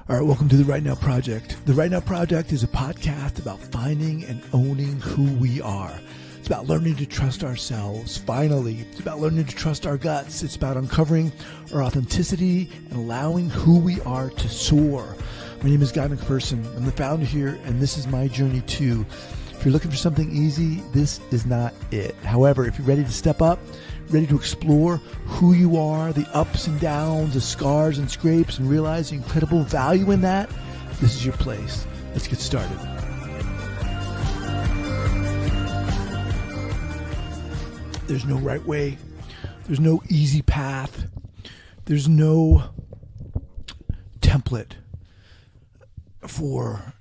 All right, welcome to the Right Now Project. The Right Now Project is a podcast about finding and owning who we are. It's about learning to trust ourselves, finally. It's about learning to trust our guts. It's about uncovering our authenticity and allowing who we are to soar. My name is Guy McPherson. I'm the founder here, and this is my journey too. If you're looking for something easy, this is not it. However, if you're ready to step up, ready to explore who you are, the ups and downs, the scars and scrapes, and realize the incredible value in that, this is your place. Let's get started. There's no right way. There's no easy path. There's no template for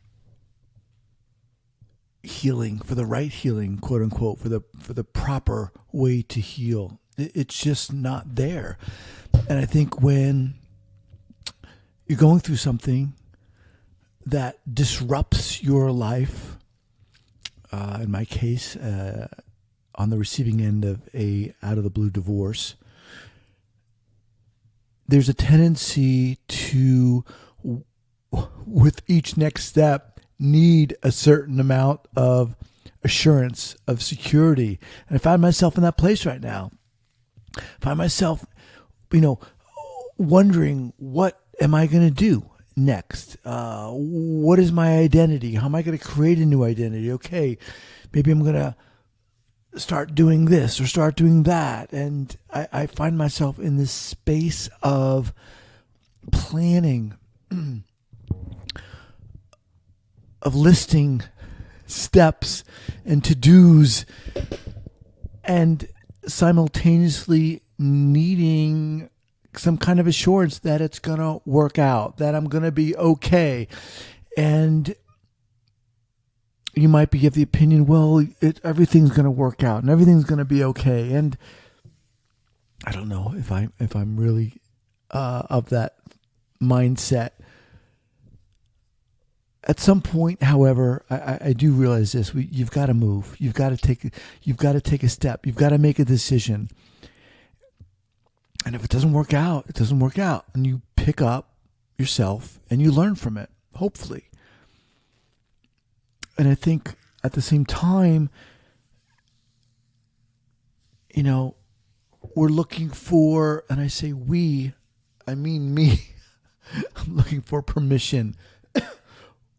healing, for the right healing, quote unquote, for the proper way to heal. It's just not there. And I think when you're going through something that disrupts your life, in my case, on the receiving end of a out of the blue divorce, there's a tendency to, with each next step, need a certain amount of assurance, of security. And I find myself in that place right now. I find myself, wondering, what am I going to do next? What is my identity? How am I going to create a new identity? Okay, maybe I'm going to start doing this or start doing that. And I find myself in this space of planning, of listing steps and to-dos, and simultaneously needing some kind of assurance that it's going to work out, that I'm going to be okay. And you might be of the opinion, well, everything's going to work out and everything's going to be okay. And I don't know if I'm really of that mindset. At some point, however, I do realize this: you've got to move. You've got to take a step. You've got to make a decision. And if it doesn't work out, it doesn't work out. And you pick up yourself and you learn from it, hopefully. And I think at the same time, we're looking for, and I say we, I mean me. I'm looking for permission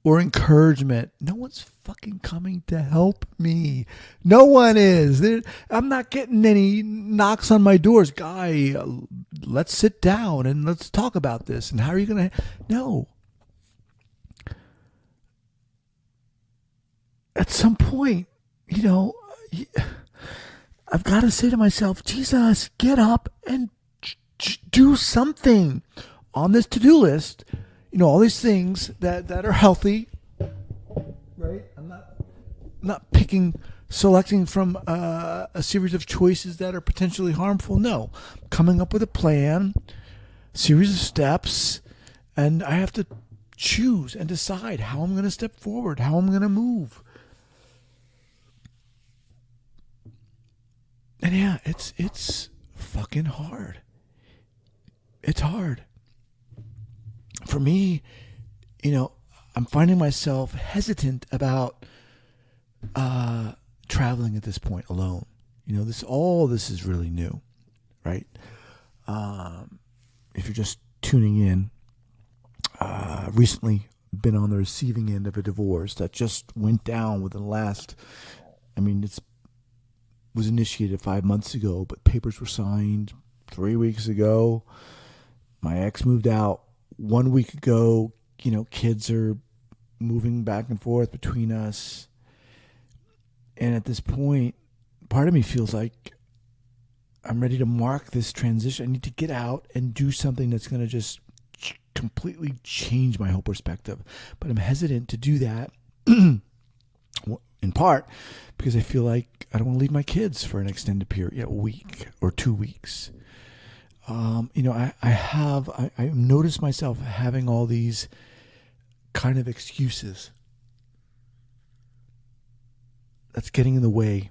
or encouragement. No one's fucking coming to help me. No one is. I'm not getting any knocks on my doors. Guy, let's sit down and let's talk about this. And how are you going to... No. At some point, I've got to say to myself, Jesus, get up and do something on this to-do list. All these things that are healthy, right? I'm not selecting from a series of choices that are potentially harmful. No, coming up with a plan, series of steps, and I have to choose and decide how I'm going to step forward, how I'm going to move. And yeah, it's fucking hard. It's hard. For me, I'm finding myself hesitant about traveling at this point alone. All this is really new, right? If you're just tuning in, recently been on the receiving end of a divorce that just went down within the last, it was initiated 5 months ago, but papers were signed 3 weeks ago. My ex moved out 1 week ago. Kids are moving back and forth between us. And at this point, part of me feels like I'm ready to mark this transition. I need to get out and do something that's going to just completely change my whole perspective. But I'm hesitant to do that, in part because I feel like I don't want to leave my kids for an extended period, a week or 2 weeks. I noticed myself having all these kind of excuses that's getting in the way,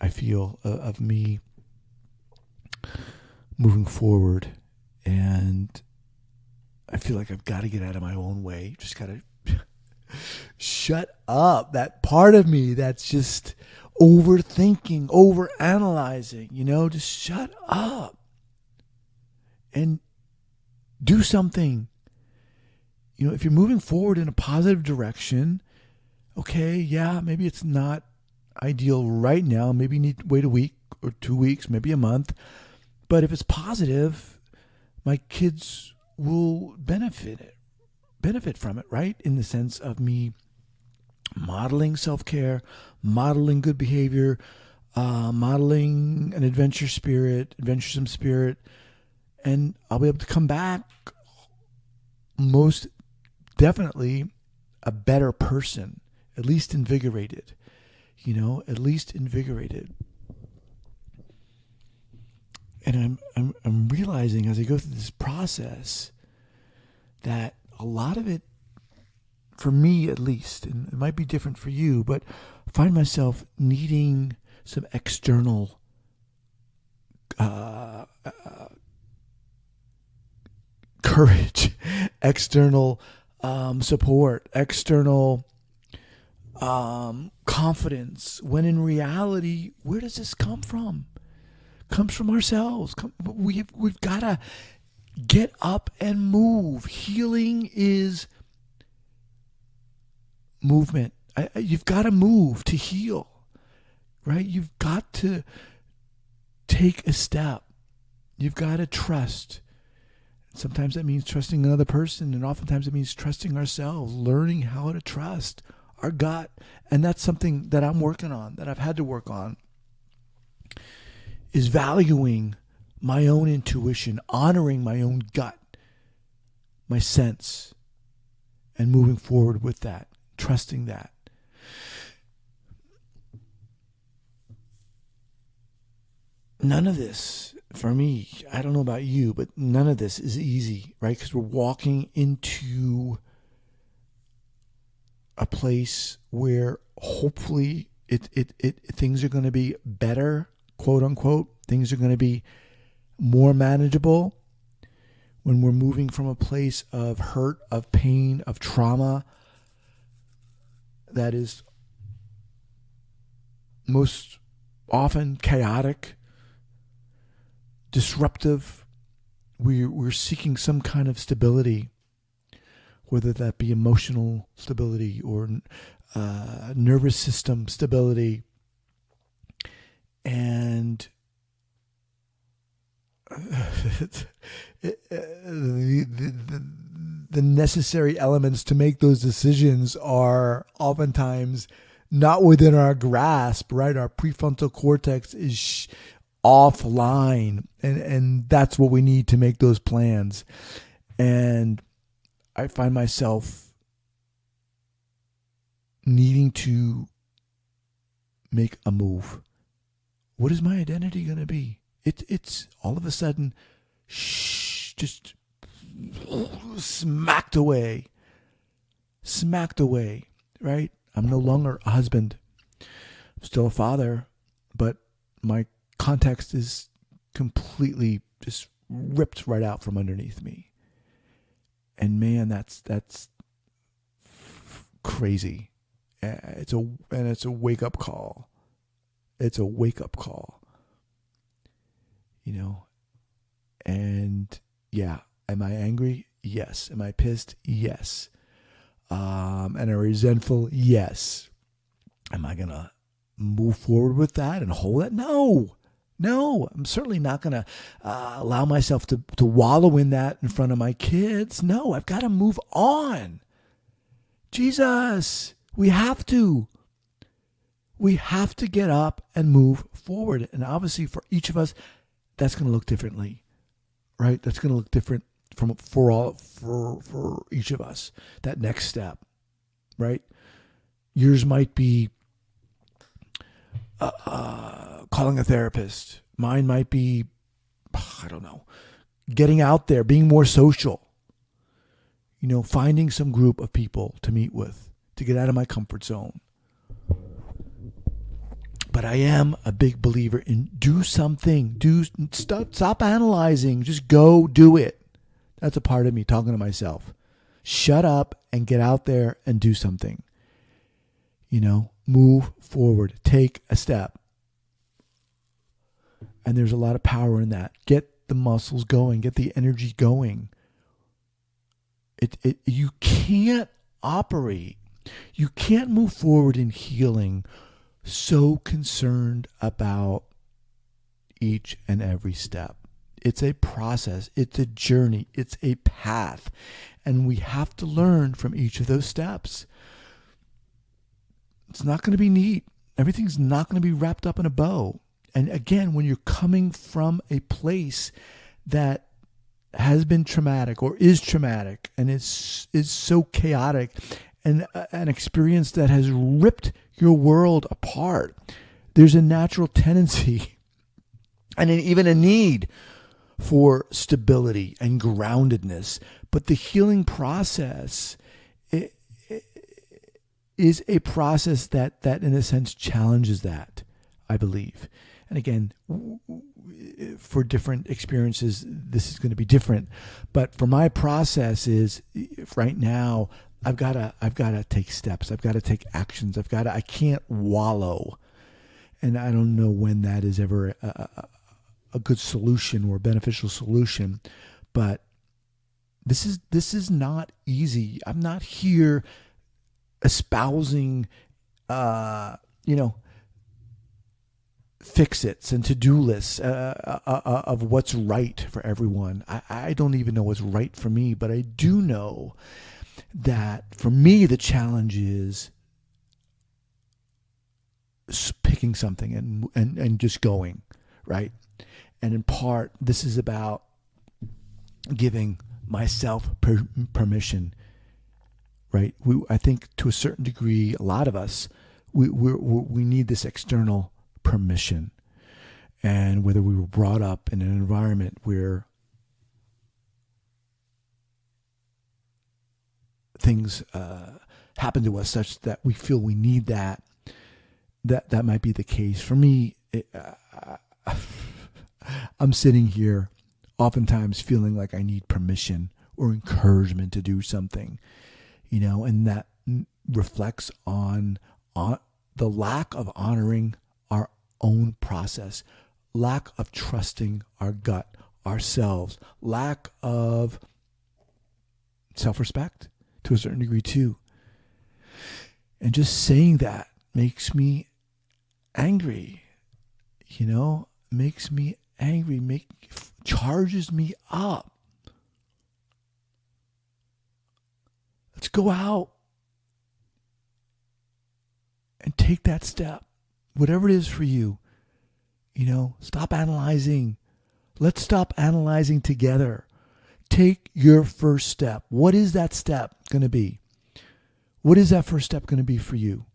I feel, of me moving forward. And I feel like I've got to get out of my own way. Just got to shut up. That part of me that's just overthinking, overanalyzing, just shut up and do something. If you're moving forward in a positive direction, okay, yeah, maybe it's not ideal right now. Maybe you need to wait a week or 2 weeks, maybe a month. But if it's positive, my kids will benefit from it, right? In the sense of me modeling self-care, modeling good behavior, modeling an adventuresome spirit, and I'll be able to come back most definitely a better person, at least invigorated, at least invigorated. And I'm realizing as I go through this process that a lot of it, for me at least, and it might be different for you, but I find myself needing some external courage, external support, external confidence, when in reality, where does this come from? Comes from ourselves. We've got to get up and move. Healing is movement. You've got to move to heal, right? You've got to take a step. You've got to trust. Sometimes that means trusting another person, and oftentimes it means trusting ourselves, learning how to trust our gut. And that's something that I'm working on, that I've had to work on, is valuing my own intuition, honoring my own gut, my sense, and moving forward with that, trusting that. None of this, for me, I don't know about you, but none of this is easy, right? Because we're walking into a place where hopefully things are going to be better, quote unquote. Things are going to be more manageable when we're moving from a place of hurt, of pain, of trauma that is most often chaotic, disruptive. We're seeking some kind of stability, whether that be emotional stability or nervous system stability, and the necessary elements to make those decisions are oftentimes not within our grasp, right? Our prefrontal cortex is offline, and that's what we need to make those plans. And I find myself needing to make a move. What is my identity going to be? It's all of a sudden, just smacked away, right? I'm no longer a husband. I'm still a father, but my context is completely just ripped right out from underneath me. And man, that's crazy. It's a wake up call. It's a wake up call. And yeah, am I angry? Yes. Am I pissed? Yes. And am I resentful? Yes. Am I going to move forward with that and hold it? No, I'm certainly not going to allow myself to wallow in that in front of my kids. No, I've got to move on. Jesus, we have to. We have to get up and move forward. And obviously for each of us, that's going to look differently, right? That's going to look different for each of us. That next step, right? Yours might be calling a therapist. Mine might be, I don't know, getting out there, being more social. Finding some group of people to meet with, to get out of my comfort zone. But I am a big believer in do something. Stop analyzing. Just go do it. That's a part of me talking to myself. Shut up and get out there and do something. Move forward. Take a step. And there's a lot of power in that. Get the muscles going. Get the energy going. You can't operate. You can't move forward in healing so concerned about each and every step. It's a process. It's a journey. It's a path. And we have to learn from each of those steps. It's not going to be neat. Everything's not going to be wrapped up in a bow. And again, when you're coming from a place that has been traumatic or is traumatic and is so chaotic and an experience that has ripped your world apart, there's a natural tendency and even a need for stability and groundedness. But the healing process is a process that in a sense challenges that, I believe. And again, for different experiences, this is going to be different. But for my process is right now, I've got to take steps. I've got to take actions. I can't wallow. And I don't know when that is ever a good solution or a beneficial solution, but this is not easy. I'm not here espousing, fix-its and to-do lists of what's right for everyone. I don't even know what's right for me, but I do know that for me, the challenge is picking something and just going, right? And in part, this is about giving myself permission, right? I think to a certain degree, a lot of us, we need this external permission. And whether we were brought up in an environment where things happen to us such that we feel we need that might be the case. For me, I'm sitting here oftentimes feeling like I need permission or encouragement to do something, and that reflects on the lack of honoring our own process, lack of trusting our gut, ourselves, lack of self-respect to a certain degree too. And just saying that makes me angry, makes me angry, charges me up. Let's go out and take that step, whatever it is for you. Stop analyzing. Let's stop analyzing together. Take your first step. What is that step going to be? What is that first step going to be for you?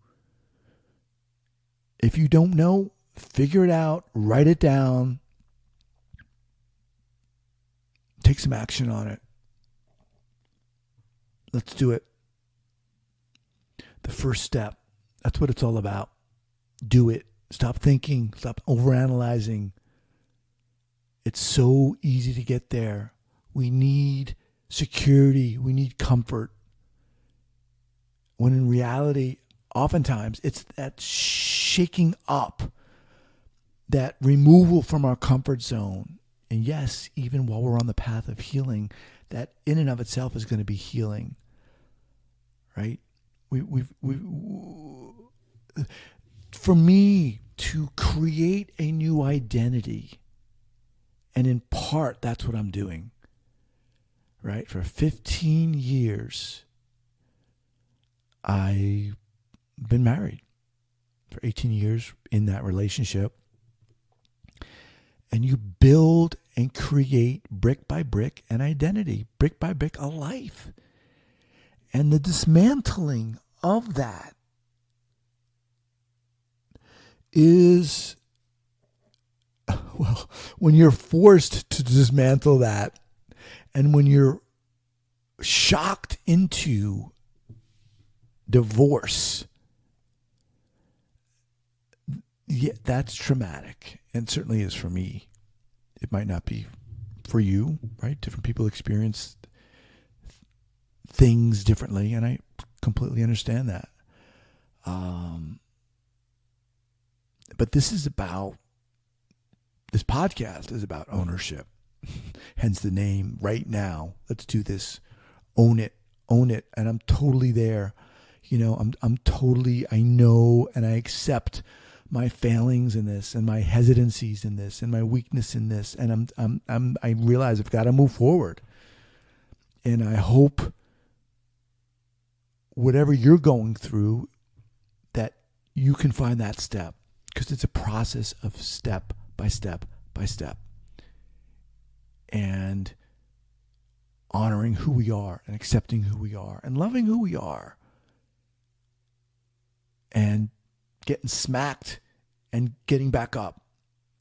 If you don't know, figure it out, write it down, take some action on it. Let's do it. The first step, that's what it's all about. Do it. Stop thinking. Stop overanalyzing. It's so easy to get there. We need security. We need comfort. When in reality, oftentimes, it's that shaking up, that removal from our comfort zone. And yes, even while we're on the path of healing, that in and of itself is going to be healing, right? For me to create a new identity, and in part, that's what I'm doing, right? For 15 years, I've been married. For 18 years in that relationship. And you build and create brick by brick an identity, brick by brick a life. And the dismantling of that is, well, when you're forced to dismantle that and when you're shocked into divorce, yeah, that's traumatic, and certainly is for me. It might not be for you, right? Different people experience things differently, and I completely understand that. But this podcast is about ownership. Hence the name. Right now, let's do this. Own it. And I'm totally there. I'm totally, I know and I accept my failings in this and my hesitancies in this and my weakness in this. And I realize I've got to move forward. And I hope whatever you're going through, that you can find that step, because it's a process of step by step by step, and honoring who we are and accepting who we are and loving who we are, and getting smacked and getting back up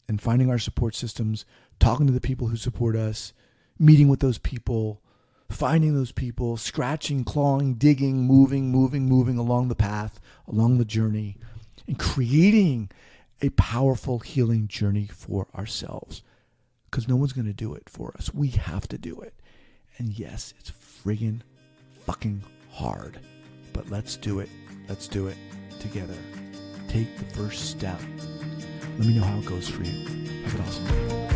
and finding our support systems, talking to the people who support us, meeting with those people, finding those people, scratching, clawing, digging, moving along the path, along the journey, and creating a powerful healing journey for ourselves. Because no one's going to do it for us. We have to do it. And yes, it's friggin' fucking hard. But let's do it. Let's do it together. Take the first step. Let me know how it goes for you. Have an awesome day.